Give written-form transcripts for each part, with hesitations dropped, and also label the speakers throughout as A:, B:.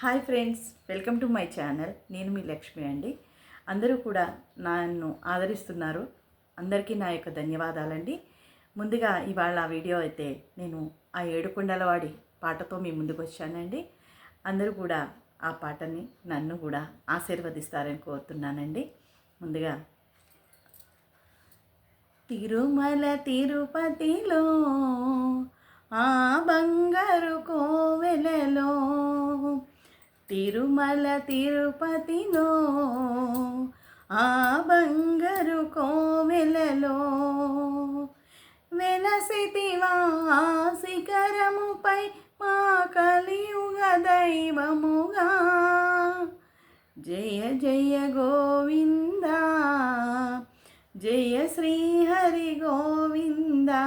A: Hi friends, welcome to my channel. నేను మీ లక్ష్మి అండి. అందరూ కూడా నన్ను ఆదరిస్తున్నారు. అందరికీ నా యొక్క ధన్యవాదాలండి. ముందుగా ఇవాళ వీడియో అయితే నేను ఆ ఏడుకొండలవాడి పాటతో మీ ముందుకు వచ్చానండి. అందరూ కూడా ఆ పాటని నన్ను కూడా ఆశీర్వదిస్తారని కోరుతున్నానండి. ముందుగా తిరుమల తిరుపతిలో ఆ బంగారు కోవెలలో, తిరుమల తిరుపతిలో ఆ బంగారు కోవెలలో వెలసితివా శిఖరముపై మా కలియుగ దైవముగా. జయ జయ గోవిందా, జయ శ్రీహరి గోవిందా,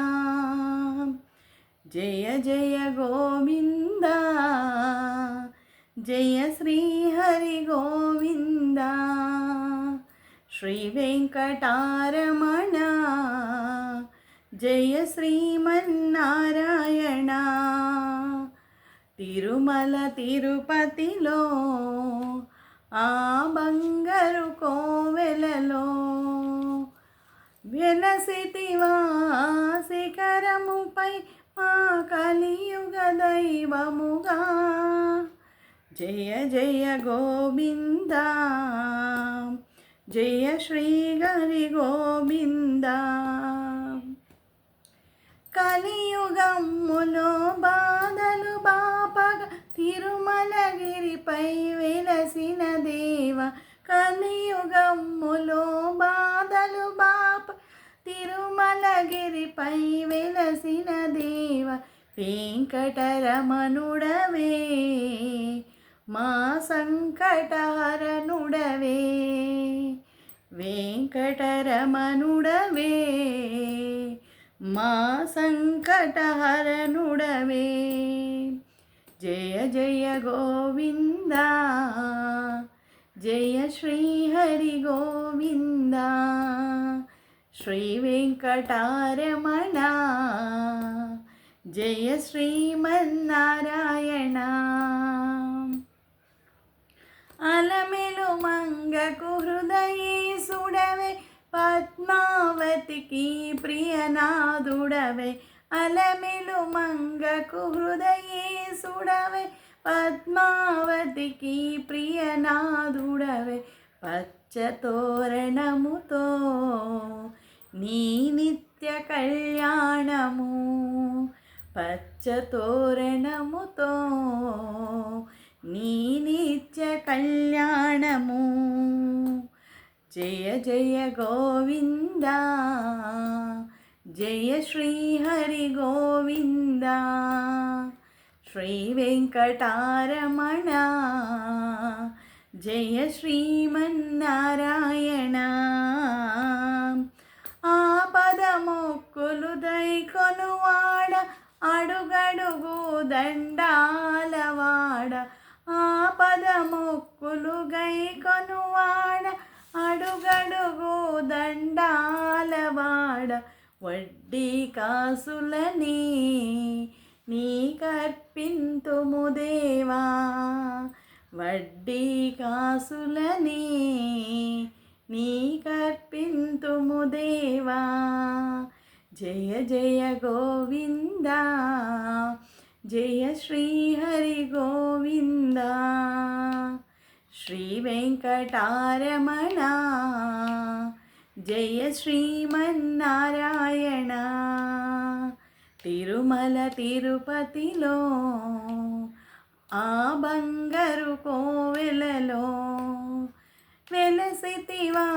A: జయ జయ గోవిందా, జయ శ్రీహరి గోవిందా. శ్రీ వెంకటారమణ జయ శ్రీమన్నారాయణ. తిరుమల తిరుపతిలో ఆ బంగారు కోవెలలో వెలసితివా శిఖరముపై మా కలియుగ దైవముగా. జయ జయ గోవిందా, జయ శ్రీహరి గోవిందా. కలియుగములో బాధలు బాపగ తిరుమలగిరిపై వెలసిన దేవ. కలియుగములో బాధలు బాప తిరుమలగిరిపై వెలసిన దేవ. వెంకటరమణుడవే మా సంకటహరణుడవే, వెంకటరమణుడవే మా సంకటహరణుడవే. జయ జయ గోవిందా, జయ శ్రీహరి గోవిందా. శ్రీ వెంకటారమణ జయ శ్రీమన్నారాయణ. అలమెలు మంగకు హృదయేశుడవే, పద్మావతికి ప్రియనాదుడవే. అలమెలు మంగకు హృదయేశుడవే, పద్మావతికి ప్రియనాదుడవే. పచ్చతోరణముతో నీ నిత్య కళ్యాణము, పచ్చతోరణముతో నీ నిత్య కళ్యాణము. జయ జయ గోవిందా, జయ శ్రీహరి గోవిందా. శ్రీ వెంకటారమణ జయ శ్రీమన్నారాయణ. ఆపద మొక్కులు దైకొనువాడ, అడుగడుగు దండాలవాడ. ఆపద మొక్కులు గైకొనువాడ, అడుగడుగు దండాలవాడ. వడ్డీ కాసులని నీకర్పింతుము దేవా, వడ్డీ కాసులని నీకర్పింతుము దేవా. జయ జయ గోవిందా, జయ శ్రీహరి గోవిందా. శ్రీ వెంకటారమణ జయ శ్రీమన్నారాయణ. తిరుమల తిరుపతిలో ఆ బంగారు కోవెలలో వెలసితివా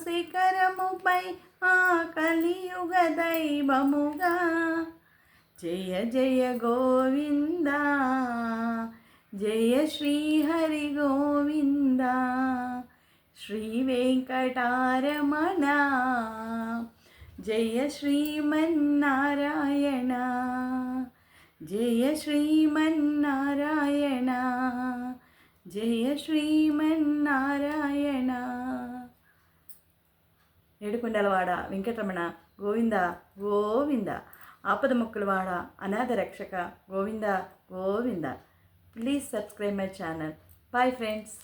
A: శిఖరముపై ఆ కలియుగ దైవముగా. జయ జయ గోవిందా, జయ శ్రీహరి గోవిందా. శ్రీ వెంకటారమణ జయ శ్రీమన్నారాయణ, జయ శ్రీమన్నారాయణ, జయ శ్రీమన్నారాయణ. ఏడుకొండలవాడ వెంకటరమణ గోవింద గోవింద. ఆపద మొక్కులవాడ అనాథ రక్షక Govinda Govinda. Please subscribe my channel. Bye friends.